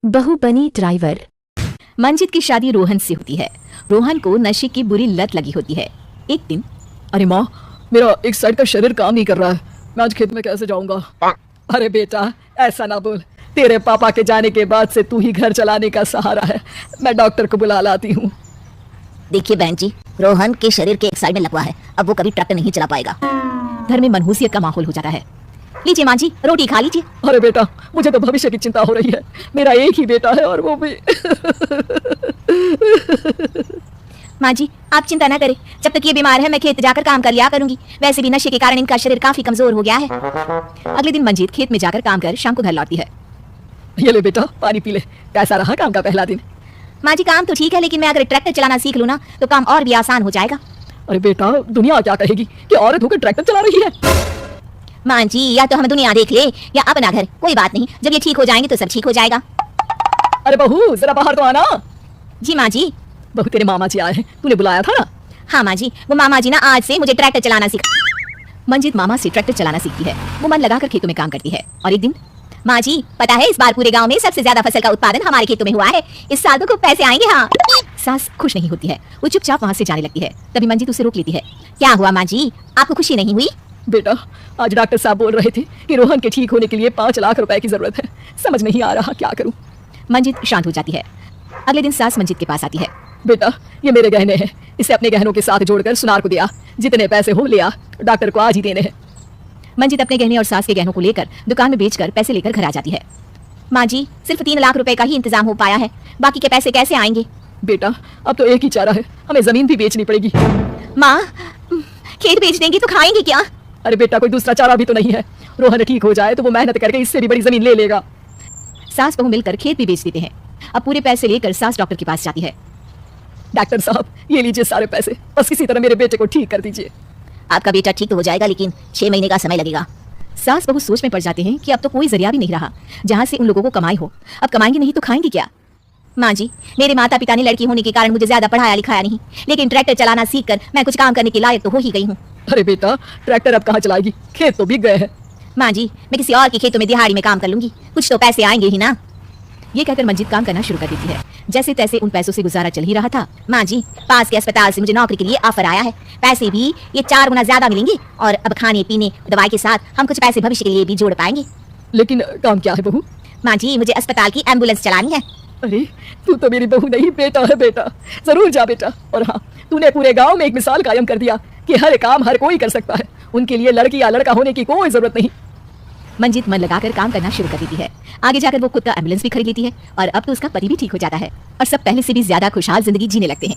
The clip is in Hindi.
बहू बनी ड्राइवर। मंजित की शादी रोहन से होती है। रोहन को नशे की बुरी लत लगी होती है। एक दिन, अरे माँ, मेरा एक साइड का शरीर काम नहीं कर रहा है, मैं आज खेत में कैसे जाऊंगा? अरे बेटा, ऐसा ना बोल, तेरे पापा के जाने के बाद से तू ही घर चलाने का सहारा है। मैं डॉक्टर को बुला लाती हूँ। देखिए बहन जी, रोहन के शरीर के एक साइड में लकवा है, अब वो कभी ट्रैक्टर नहीं चला पाएगा। घर में मनहूसियत का माहौल हो जाता है। लीजिए माँ जी, रोटी खा लीजिए। अरे बेटा, मुझे तो भविष्य की चिंता हो रही है। मेरा एक ही बेटा है और वो भी माँ जी, आप चिंता ना करें, जब तक ये बीमार है मैं खेत जाकर काम कर लिया करूंगी। वैसे भी नशे के कारण इनका शरीर काफी कमजोर हो गया है। अगले दिन मंजीत खेत में जाकर काम कर शाम को घर लौटती है। ये ले बेटा, पानी पी ले। कैसा रहा काम का पहला दिन? माँ जी, काम तो ठीक है, लेकिन मैं अगर ट्रैक्टर चलाना सीख लूँ ना तो काम और भी आसान हो जाएगा। अरे बेटा, दुनिया क्या कहेगी कि औरत होकर ट्रैक्टर चला रही है? माँ जी, या तो हम दुनिया देख ले या अपना घर, कोई बात नहीं, जब ये ठीक हो जाएंगे तो सब ठीक हो जाएगा। अरे बहू, जरा बाहर तो आना। जी माँ जी। बहू, तेरे मामा जी आए हैं, तूने बुलाया था ना? हाँ माँ जी, वो मामा जी ना आज से मुझे ट्रैक्टर चलाना मंजित मामा से ट्रैक्टर चलाना सीखती है। वो मन लगाकर खेतों में काम करती है। और एक दिन, माँ जी पता है इस बार पूरे गांव में सबसे ज्यादा फसल का उत्पादन हमारे खेतों में हुआ है, इस साल तो खूब पैसे आएंगे। हाँ। सास खुश नहीं होती है, वो चुपचाप वहाँ से जाने लगती है। तभी मंजित उसे रोक लेती है। क्या हुआ माँ जी, आपको खुशी नहीं हुई? बेटा, आज डॉक्टर साहब बोल रहे थे कि रोहन के ठीक होने के लिए 5 लाख रुपए की जरूरत है। समझ नहीं आ रहा क्या करूं। मंजित शांत हो जाती है। अगले दिन सास मंजित के पास आती है। बेटा, ये मेरे गहने हैं, इसे अपने गहनों के साथ जोड़कर सुनार को दिया। जितने पैसे हो लिया, डॉक्टर को आज ही देने हैं। मंजित अपने गहने और सास के गहनों को लेकर दुकान में बेचकर पैसे लेकर घर आ जाती है। माँ जी, सिर्फ 3 लाख रुपए का ही इंतजाम हो पाया है, बाकी के पैसे कैसे आएंगे? बेटा, अब तो एक ही चारा है, हमें जमीन भी बेचनी पड़ेगी। माँ, खेत बेच देंगी तो खाएंगे क्या? अरे बेटा, कोई दूसरा चारा भी तो नहीं है। रोहन ठीक हो जाए तो वो मेहनत करके इससे भी बड़ी जमीन ले लेगा। सास बहू मिलकर खेत भी बेच देते हैं। अब पूरे पैसे लेकर सास डॉक्टर के पास जाती है। डॉक्टर साहब, ये लीजिए सारे पैसे, बस किसी तरह मेरे बेटे को ठीक कर दीजिए। आपका बेटा ठीक तो हो जाएगा, लेकिन 6 महीने का समय लगेगा। सास बहू सोच में पड़ जाते हैं कि अब तो कोई जरिया भी नहीं रहा जहाँ से उन लोगों को कमाई हो। अब कमाएंगे नहीं तो खाएंगे क्या? माँ जी, मेरे माता पिता ने लड़की होने के कारण मुझे ज्यादा पढ़ाया लिखाया नहीं, लेकिन ट्रैक्टर चलाना सीखकर मैं कुछ काम करने के लायक तो हो ही गई हूँ। अरे बेटा, ट्रैक्टर अब कहाँ चलाएगी, खेत तो बिक गए हैं। माँ जी, मैं किसी और के खेतों में दिहाड़ी में काम कर लूंगी, कुछ तो पैसे आएंगे ही ना। ये कहकर मंजित काम करना शुरू कर देती है। जैसे तैसे उन पैसों से गुजारा चल ही रहा था। माँ जी, पास के अस्पताल से मुझे नौकरी के लिए ऑफर आया है, पैसे भी ये 4 गुना ज्यादा मिलेंगे और अब खाने पीने दवाई के साथ हम कुछ पैसे भविष्य के लिए भी जोड़ पाएंगे। लेकिन काम क्या है बहू? माँ जी, मुझे अस्पताल की एम्बुलेंस चलानी है। अरे, तू तो मेरी बहू नहीं, बेटा है बेटा। जरूर जा बेटा। और हाँ, तूने पूरे गांव में एक मिसाल कायम कर दिया कि हर काम हर कोई कर सकता है, उनके लिए लड़की या लड़का होने की कोई जरूरत नहीं। मंजित मन लगाकर काम करना शुरू कर देती है। आगे जाकर वो खुद का एम्बुलेंस भी खरीद लेती है और अब तो उसका पति भी ठीक हो जाता है और सब पहले से भी ज्यादा खुशहाल जिंदगी जीने लगते हैं।